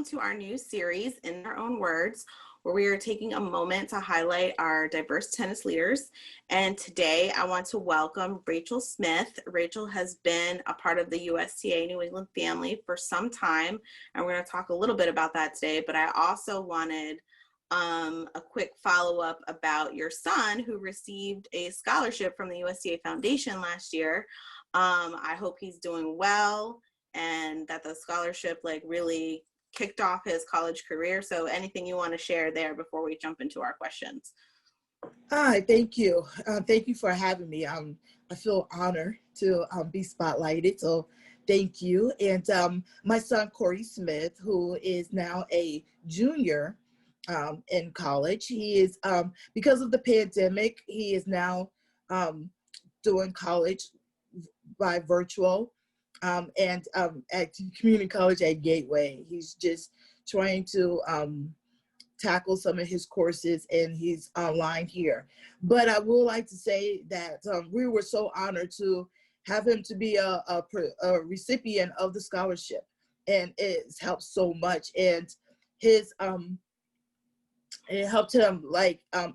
welcome to our new series, In Their Own Words, where we are taking a moment to highlight our diverse tennis leaders. And today I want to welcome Rachel Smith. Rachel has been a part of the USTA New England family for some time, and we're going to talk a little bit about that today, but I also wanted a quick follow-up about your son who received a scholarship from the USTA Foundation last year. I hope he's doing well and that the scholarship really kicked off his college career. So anything you want to share there before we jump into our questions? Hi, thank you. Thank you for having me. I feel honored to be spotlighted, so thank you. And my son, Corey Smith, who is now a junior in college, he is, because of the pandemic, he is now doing college by virtual and at community college at Gateway. He's just trying to tackle some of his courses, and he's online here. But I would like to say that we were so honored to have him to be a recipient of the scholarship, and it's helped so much. And his it helped him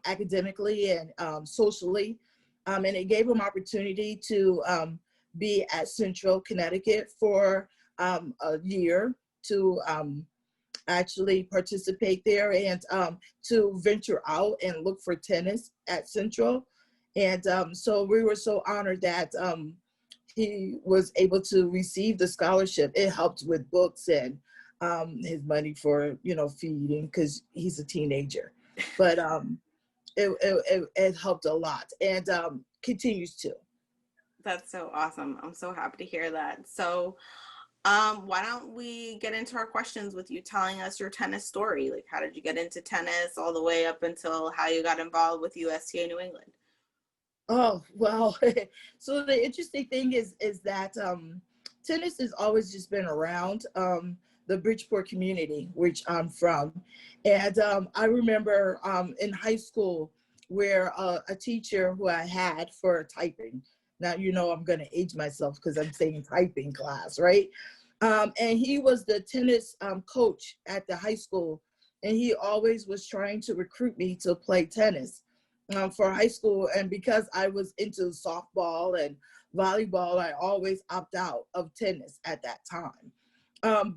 academically and socially, and it gave him opportunity to be at Central Connecticut for a year to actually participate there and to venture out and look for tennis at Central. And so we were so honored that he was able to receive the scholarship. It helped with books and his money for, feeding, because he's a teenager. But it helped a lot, and continues to. That's so awesome. I'm so happy to hear that. So why don't we get into our questions with you telling us your tennis story? Like, how did you get into tennis all the way up until how you got involved with USTA New England? Oh, well, so the interesting thing is that tennis has always just been around the Bridgeport community, which I'm from. And I remember in high school where a teacher who I had for typing, now I'm going to age myself because I'm saying typing class, right? And he was the tennis coach at the high school, and he always was trying to recruit me to play tennis for high school. And because I was into softball and volleyball, I always opt out of tennis at that time.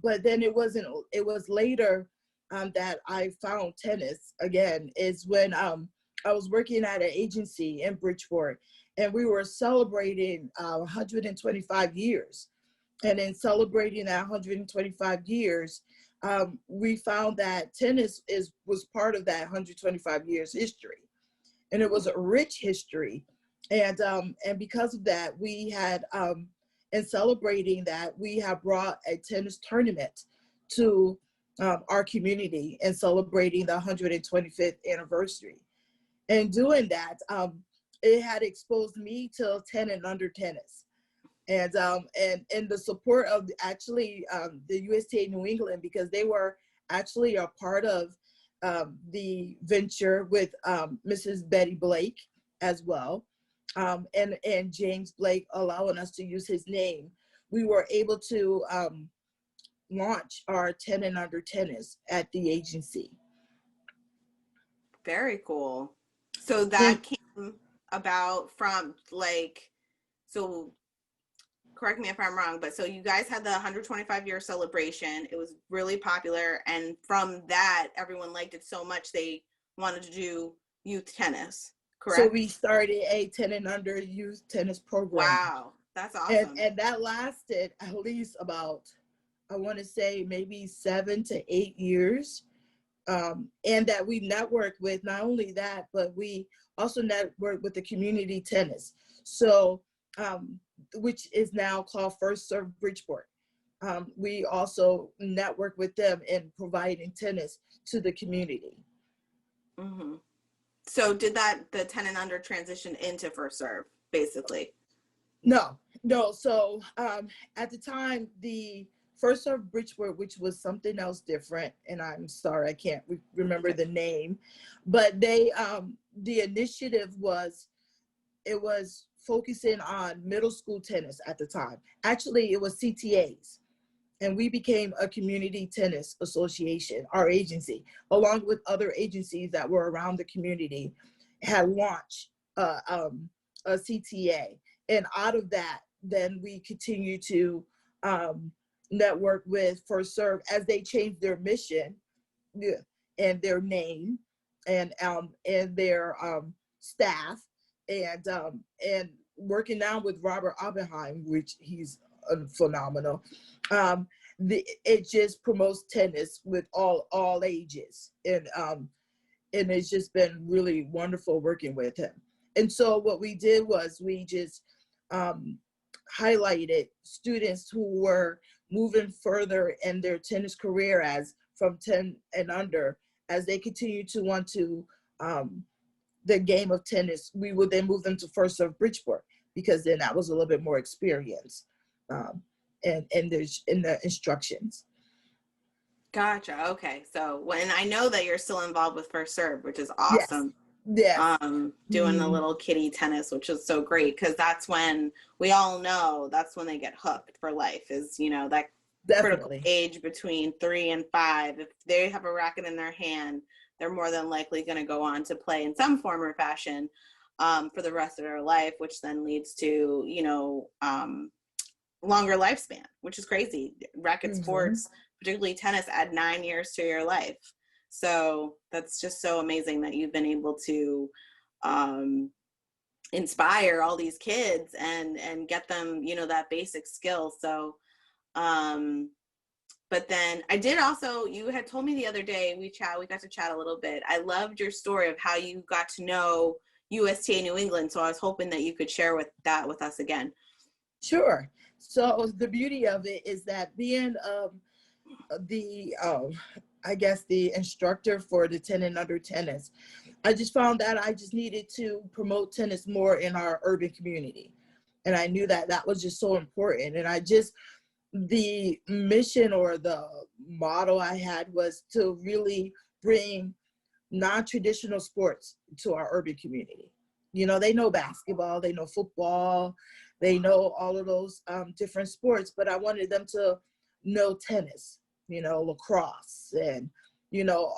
But then it was later that I found tennis again, is when I was working at an agency in Bridgeport, and we were celebrating 125 years. And in celebrating that 125 years, we found that tennis was part of that 125 years history. And it was a rich history. And because of that, we had, in celebrating that, we have brought a tennis tournament to our community and celebrating the 125th anniversary. And doing that, it had exposed me to 10 and under tennis. And the support of actually the USTA New England, because they were actually a part of the venture with Mrs. Betty Blake as well, and James Blake allowing us to use his name. We were able to launch our 10 and under tennis at the agency. Very cool. So that came about from so correct me if I'm wrong, but so you guys had the 125-year celebration. It was really popular, and from that, everyone liked it so much they wanted to do youth tennis, correct? So we started a 10 and under youth tennis program. Wow, that's awesome. And that lasted at least about, I want to say, maybe 7 to 8 years. And that we networked with, not only that, but we also networked with the community tennis. So, which is now called First Serve Bridgeport. We also network with them in providing tennis to the community. Mm-hmm. So did the 10 and under transition into First Serve, basically? No. So at the time, the First Serve Bridgeport, which was something else different, and I'm sorry, I can't remember the name, but they, the initiative was focusing on middle school tennis at the time. Actually, it was CTAs. and we became a community tennis association. Our agency, along with other agencies that were around the community, had launched a CTA. And out of that, then we continue to network with First Serve as they changed their mission, yeah, and their name, and their staff, and working now with Robert Oppenheim, which he's phenomenal. It just promotes tennis with all ages, and it's just been really wonderful working with him. And so what we did was we just highlighted students who were moving further in their tennis career, as from 10 and under, as they continue to want to the game of tennis. We would then move them to First Serve Bridgeport, because then that was a little bit more experience and there's in the instructions. Gotcha. Okay. So when I know that you're still involved with First Serve, which is awesome. Yes. Doing the little kiddie tennis, which is so great, because that's when we all know that's when they get hooked for life, is, you know, that critical age between 3 and 5. If they have a racket in their hand, they're more than likely going to go on to play in some form or fashion for the rest of their life, which then leads to, you know, longer lifespan, which is crazy. Racket sports, particularly tennis, add 9 years to your life. So that's just so amazing that you've been able to inspire all these kids and get them, you know, that basic skill. So, but then I did also, you had told me the other day, we got to chat a little bit. I loved your story of how you got to know USTA New England. So I was hoping that you could share that with us again. Sure. So the beauty of it is that being I guess the instructor for the 10 and under tennis, I just found that I just needed to promote tennis more in our urban community. And I knew that that was just so important. And the mission or the motto I had was to really bring non-traditional sports to our urban community. You know, they know basketball, they know football, they know all of those different sports, but I wanted them to know tennis, you know, lacrosse, and, you know,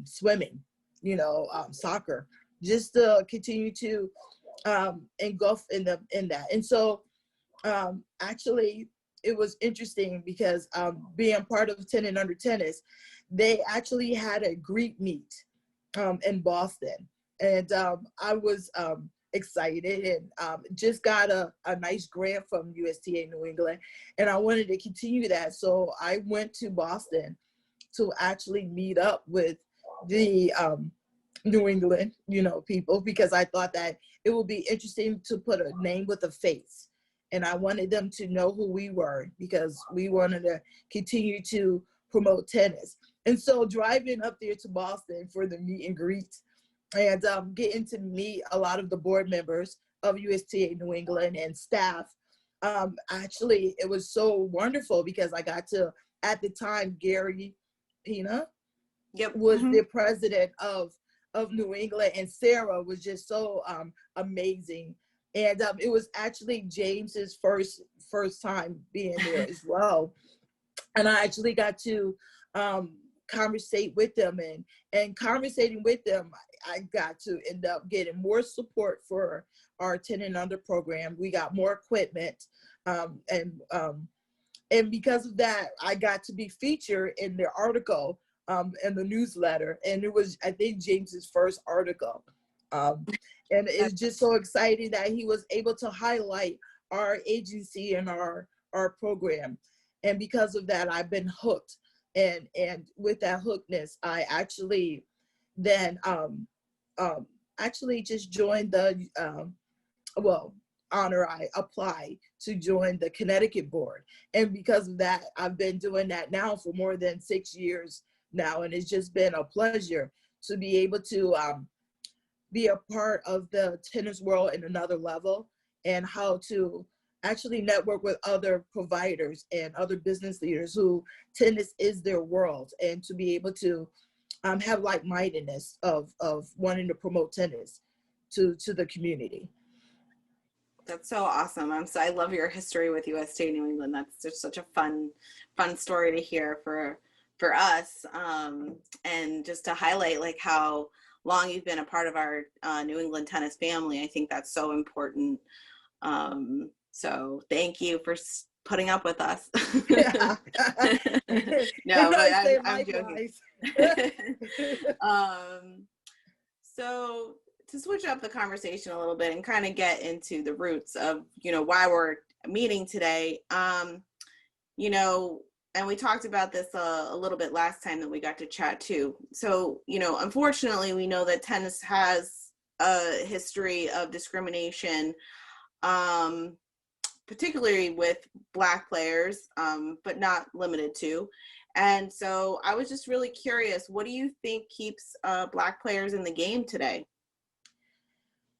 swimming, you know, soccer, just to continue to engulf in that. And so actually, it was interesting because being part of 10 and under tennis, they actually had a Greek meet in Boston. And I was excited, and just got a nice grant from USTA New England, and I wanted to continue that. So I went to Boston to actually meet up with the New England, you know, people, because I thought that it would be interesting to put a name with a face. And I wanted them to know who we were, because we wanted to continue to promote tennis. And so driving up there to Boston for the meet and greet, and getting to meet a lot of the board members of USTA New England and staff, actually, it was so wonderful, because I got to, at the time, Gary Pina was the president of New England, and Sarah was just so amazing. And it was actually James's first time being there as well. And I actually got to conversate with them, and conversating with them, I got to end up getting more support for our 10 and under program. We got more equipment, and because of that, I got to be featured in their article in the newsletter, and it was, I think, James's first article. And it's just so exciting that he was able to highlight our agency and our program. And because of that, I've been hooked. And with that hookedness, I actually then actually just joined the I applied to join the Connecticut Board. And because of that, I've been doing that now for more than 6 years now. And it's just been a pleasure to be able to be a part of the tennis world in another level, and how to actually network with other providers and other business leaders who tennis is their world, and to be able to have like-mindedness of wanting to promote tennis to the community. That's so awesome. I love your history with USTA New England. That's just such a fun story to hear for us. And just to highlight like how long you've been a part of our New England tennis family. I think that's so important. So thank you for putting up with us. Yeah. No, but I say I'm joking. likewise. So to switch up the conversation a little bit and kind of get into the roots of, why we're meeting today, and we talked about this a little bit last time that we got to chat too. So, unfortunately, we know that tennis has a history of discrimination, particularly with Black players, but not limited to. And so I was just really curious, what do you think keeps Black players in the game today?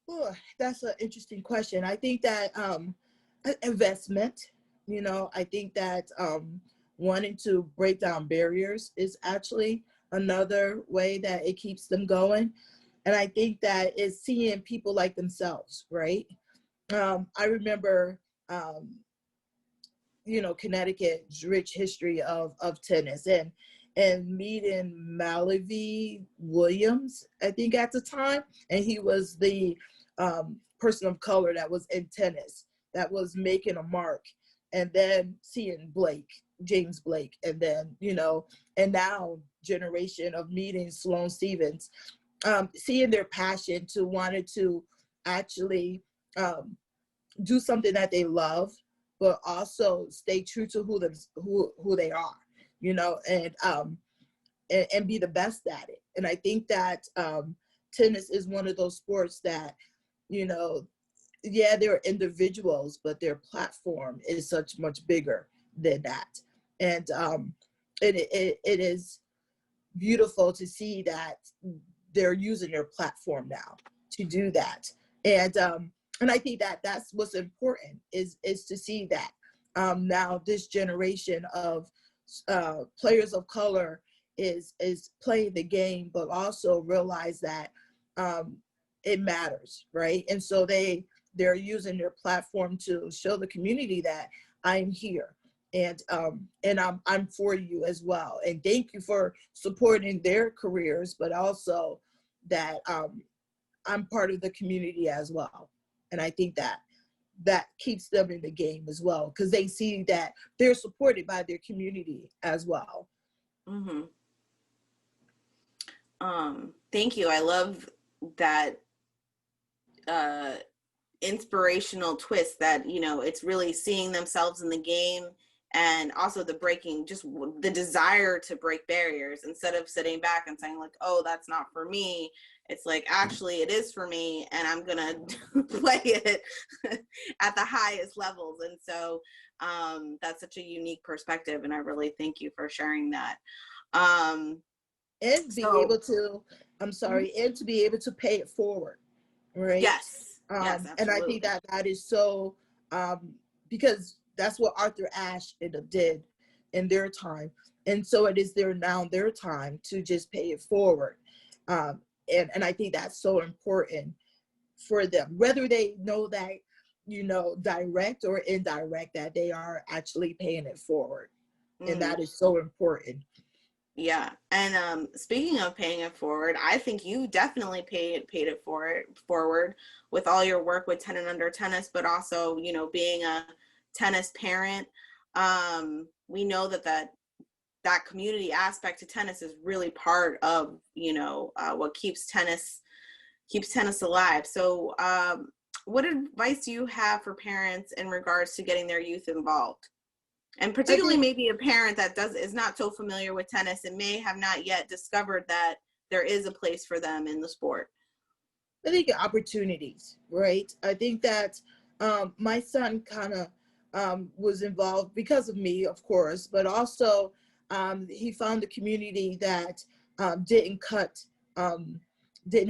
Oh, that's an interesting question. I think that investment, I think that wanting to break down barriers is actually another way that it keeps them going. And I think that it's seeing people like themselves, right? I remember, Connecticut's rich history of tennis and meeting Malavi Williams, I think at the time, and he was the person of color that was in tennis, that was making a mark, and then seeing James Blake, and then, and now generation of meeting Sloane Stevens, seeing their passion to wanted to actually do something that they love, but also stay true to who they are, and be the best at it. And I think that tennis is one of those sports that, they're individuals, but their platform is such much bigger than that. And it is beautiful to see that they're using their platform now to do that. And I think that that's what's important is to see that now this generation of players of color is playing the game, but also realize that it matters, right? And so they're using their platform to show the community that I'm here, and I'm for you as well. And thank you for supporting their careers, but also that I'm part of the community as well. And I think that keeps them in the game as well, because they see that they're supported by their community as well. Mm-hmm. Thank you. I love that inspirational twist that, it's really seeing themselves in the game, and also just the desire to break barriers instead of sitting back and saying like, oh, that's not for me. It's like, actually it is for me, and I'm gonna play it at the highest levels. And so that's such a unique perspective, and I really thank you for sharing that. And be able to, and to be able to pay it forward, right? Yes, yes, absolutely. And I think that is so, because that's what Arthur Ashe did in their time. And so it is their time to just pay it forward. And I think that's so important for them, whether they know that, direct or indirect, that they are actually paying it forward. Mm-hmm. And that is so important. Yeah. And speaking of paying it forward, I think you definitely paid it forward with all your work with 10 and under tennis, but also, being a tennis parent. We know that community aspect to tennis is really part of, what keeps tennis alive. So what advice do you have for parents in regards to getting their youth involved? And particularly maybe a parent that is not so familiar with tennis and may have not yet discovered that there is a place for them in the sport. I think opportunities, right? I think that my son kind of was involved because of me, of course, but also he found a community that didn't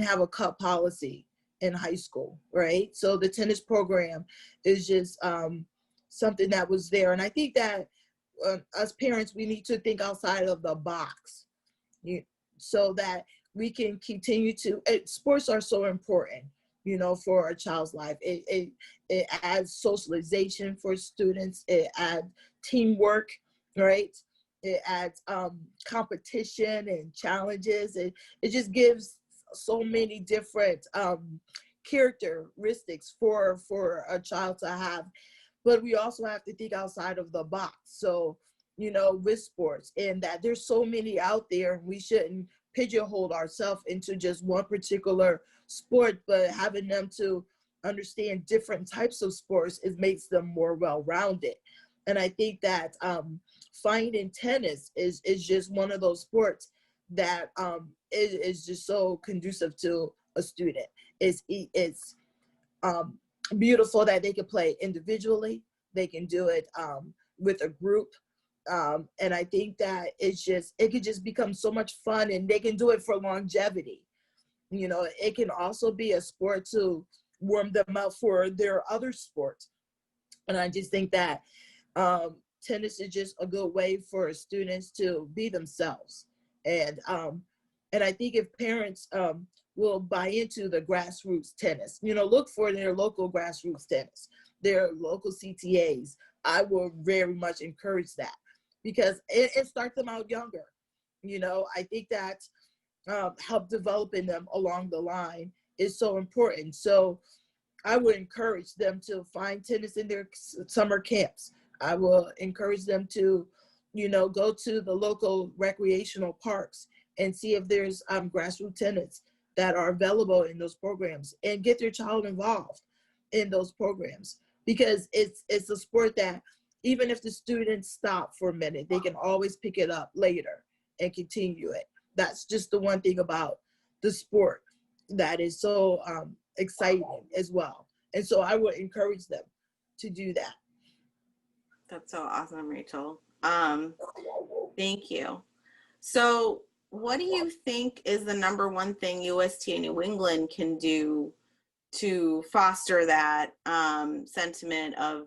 have a cut policy in high school, right? So the tennis program is just something that was there. And I think that as parents, we need to think outside of the box, so that we can continue to, sports are so important, for a child's life. It adds socialization for students. It adds teamwork, right? It adds competition and challenges. It just gives so many different characteristics for a child to have. But we also have to think outside of the box. So, with sports, and that there's so many out there, and we shouldn't pigeonhole ourselves into just one particular sport, but having them to understand different types of sports, it makes them more well-rounded. And I think that finding tennis is just one of those sports that is just so conducive to a student. It's beautiful that they can play individually. They can do it with a group. And I think that it could just become so much fun, and they can do it for longevity. It can also be a sport to warm them up for their other sports. And I just think that tennis is just a good way for students to be themselves. And I think if parents will buy into the grassroots tennis, look for their local grassroots tennis, their local CTAs. I will very much encourage that, because it starts them out younger. I think that help developing them along the line is so important. So I would encourage them to find tennis in their summer camps. I will encourage them to, go to the local recreational parks and see if there's grassroots tennis that are available in those programs, and get their child involved in those programs, because it's a sport that even if the students stop for a minute, they can always pick it up later and continue it. That's just the one thing about the sport that is so exciting as well. And so I would encourage them to do that. That's so awesome, Rachel. Thank you. So what do you think is the number one thing USTA New England can do to foster that sentiment of,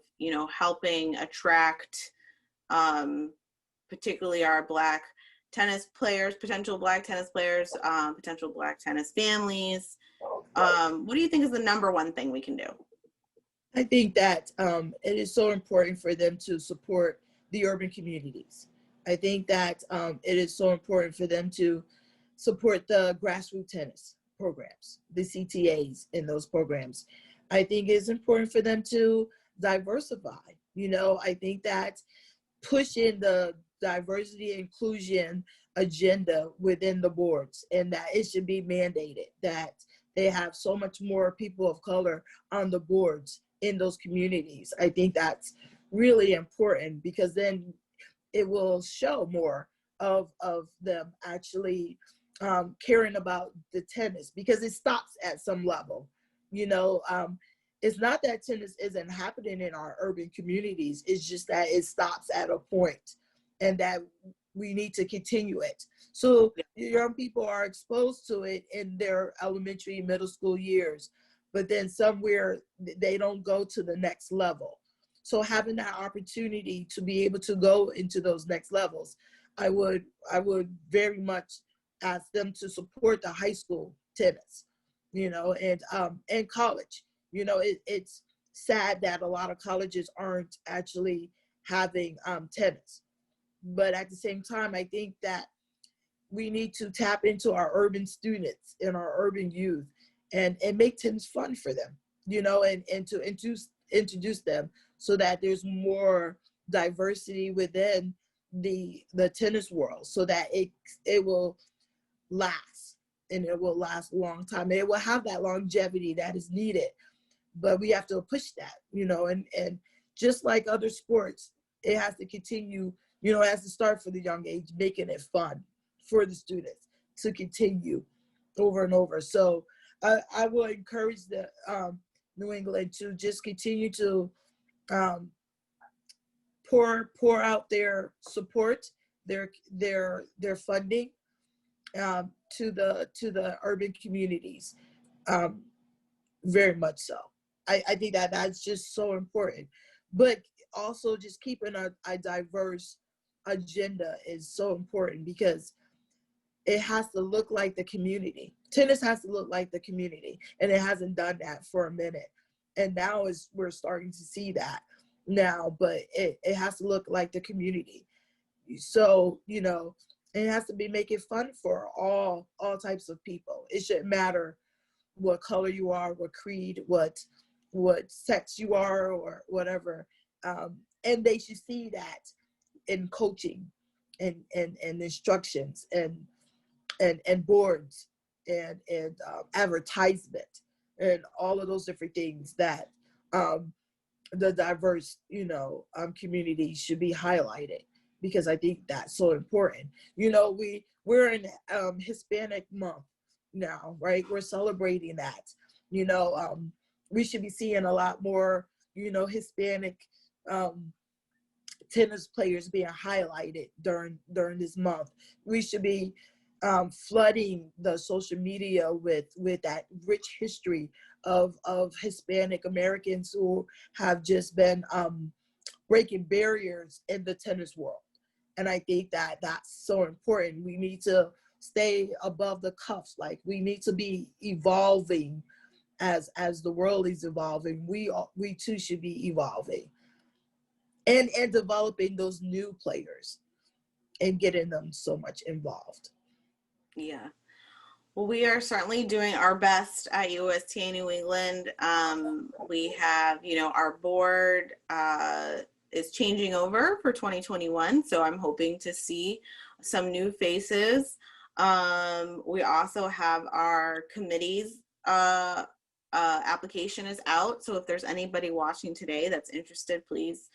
helping attract particularly our Black tennis players, potential Black tennis players, potential Black tennis families? What do you think is the number one thing we can do? I think that it is so important for them to support the urban communities. I think that it is so important for them to support the grassroots tennis programs, the CTAs in those programs. I think it's important for them to diversify. I think that pushing the diversity inclusion agenda within the boards, and that it should be mandated that they have so much more people of color on the boards in those communities. I think that's really important, because then it will show more of them actually caring about the tennis, because it stops at some level. It's not that tennis isn't happening in our urban communities. It's just that it stops at a point, and that we need to continue it. So young people are exposed to it in their elementary, middle school years, but then somewhere they don't go to the next level. So having that opportunity to be able to go into those next levels, I would very much ask them to support the high school tennis, and college. It's sad that a lot of colleges aren't actually having tennis. But at the same time, I think that we need to tap into our urban students and our urban youth, and make tennis fun for them, and to introduce them, so that there's more diversity within the tennis world, so that it will last, and it will last a long time, and it will have that longevity that is needed. But we have to push that, and just like other sports, it has to continue, it has to start for the young age, making it fun for the students to continue over and over. So I will encourage the New England to just continue to pour out their support, their funding to the urban communities, very much so. I think that that's just so important. But also just keeping a diverse agenda is so important, because it has to look like the community. Tennis has to look like the community, and it hasn't done that for a minute. And now we're starting to see that now, but it has to look like the community. So, it has to be make it fun for all types of people. It shouldn't matter what color you are, what creed, what sex you are, or whatever. And they should see that in coaching and instructions and boards and advertisement and all of those different things that the diverse community should be highlighted, because I think that's so important. We're in Hispanic month now, right? We're celebrating that. We should be seeing a lot more Hispanic tennis players being highlighted during this month. We should be flooding the social media with that rich history of Hispanic Americans who have just been breaking barriers in the tennis world. And I think that that's so important. We need to stay above the cuffs. Like, we need to be evolving as the world is evolving. We too should be evolving and developing those new players and getting them so much involved. Yeah. Well, we are certainly doing our best at USTA New England. We have, our board is changing over for 2021, so I'm hoping to see some new faces. We also have our committees application is out, so if there's anybody watching today that's interested, please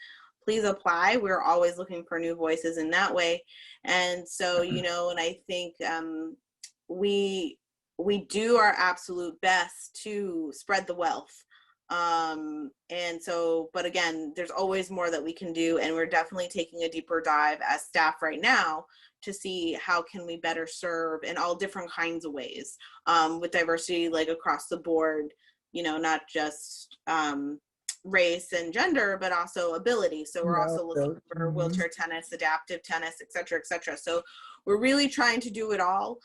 apply. We're always looking for new voices in that way. And so, and I think we do our absolute best to spread the wealth. And so, but again, there's always more that we can do, and we're definitely taking a deeper dive as staff right now to see how can we better serve in all different kinds of ways, with diversity, like across the board, not just race and gender, but also ability. So we're also looking for wheelchair tennis, adaptive tennis, et cetera, et cetera. So we're really trying to do it all.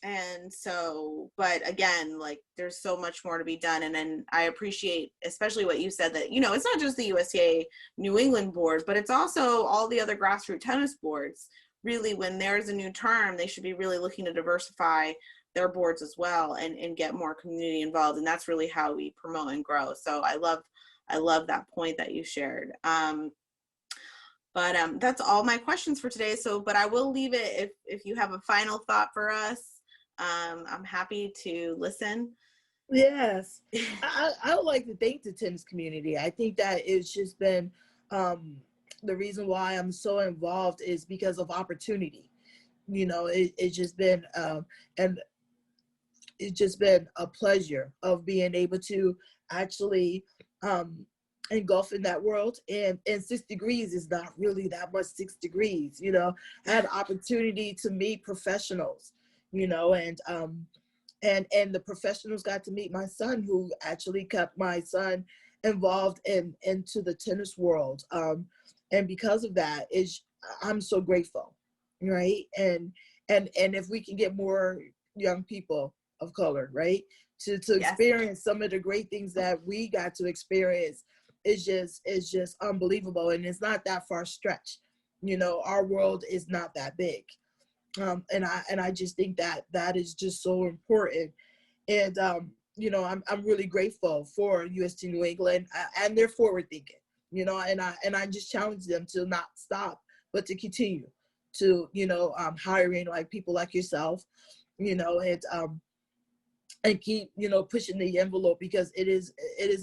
And so, but again, like, there's so much more to be done. And then I appreciate especially what you said, that, it's not just the USTA New England board, but it's also all the other grassroots tennis boards. Really, when there's a new term, they should be really looking to diversify their boards as well and get more community involved. And that's really how we promote and grow. So I love that point that you shared. But that's all my questions for today. So, but I will leave it if you have a final thought for us. I'm happy to listen. Yes, I would like to thank the tennis community. I think that it's just been the reason why I'm so involved is because of opportunity. It's just been and it's just been a pleasure of being able to actually engulf in that world. And 6 degrees is not really that much 6 degrees. I had opportunity to meet professionals, and the professionals got to meet my son, who actually kept my son involved into the tennis world. And because of that, I'm so grateful, right? And if we can get more young people of color, right, to experience some of the great things that we got to experience, is just unbelievable. And it's not that far stretch. Our world is not that big. And I just think that is just so important. And I'm really grateful for USTA New England and their forward thinking. And I just challenge them to not stop, but to continue to hiring like people like yourself, and keep pushing the envelope, because it is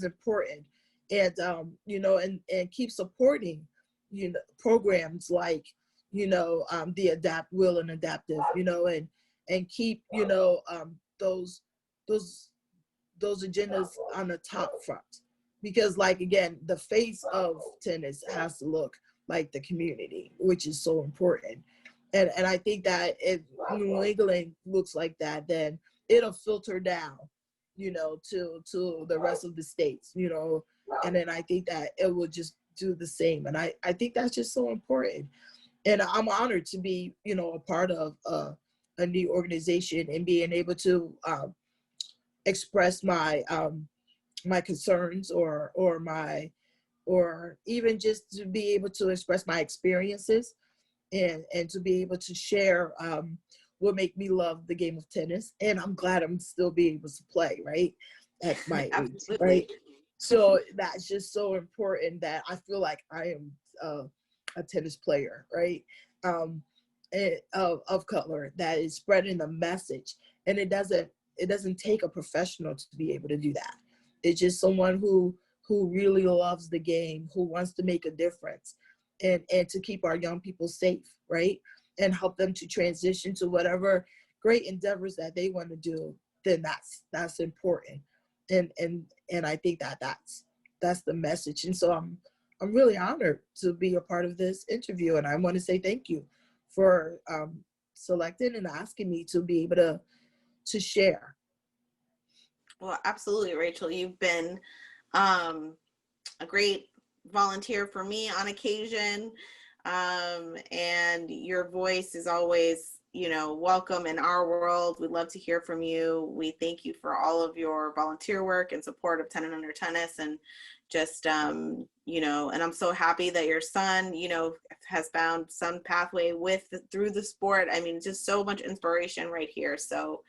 important. And and keep supporting programs like the adapt will and adaptive, and keep those agendas on the top front, because, like, again, the face of tennis has to look like the community, which is so important. And I think that if New England looks like that, then it'll filter down to the rest of the states, and then I think that it will just do the same. And I think that's just so important. And I'm honored to be a part of a new organization and being able to express my my concerns or even just to be able to express my experiences and to be able to share what make me love the game of tennis. And I'm glad I'm still being able to play, right, at my age, right? Absolutely. So that's just so important that I feel like I am a tennis player, right? Um, of color that is spreading the message, and it doesn't take a professional to be able to do that. It's just someone who really loves the game, who wants to make a difference, and to keep our young people safe, right, and help them to transition to whatever great endeavors that they want to do. Then that's important, and I think that that's the message. And so I'm really honored to be a part of this interview, and I want to say thank you for selecting and asking me to be able to share. Well, absolutely, Rachel. You've been a great volunteer for me on occasion. And your voice is always, welcome in our world. We'd love to hear from you. We thank you for all of your volunteer work and support of 10 and Under Tennis, and just, and I'm so happy that your son, has found some pathway through the sport. I mean, just so much inspiration right here. So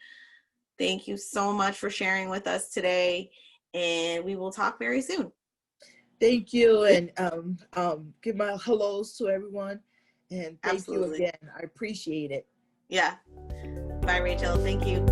thank you so much for sharing with us today, and we will talk very soon. Thank you, and give my hellos to everyone, and thank you Absolutely. again. I appreciate it. Yeah. Bye, Rachel. Thank you.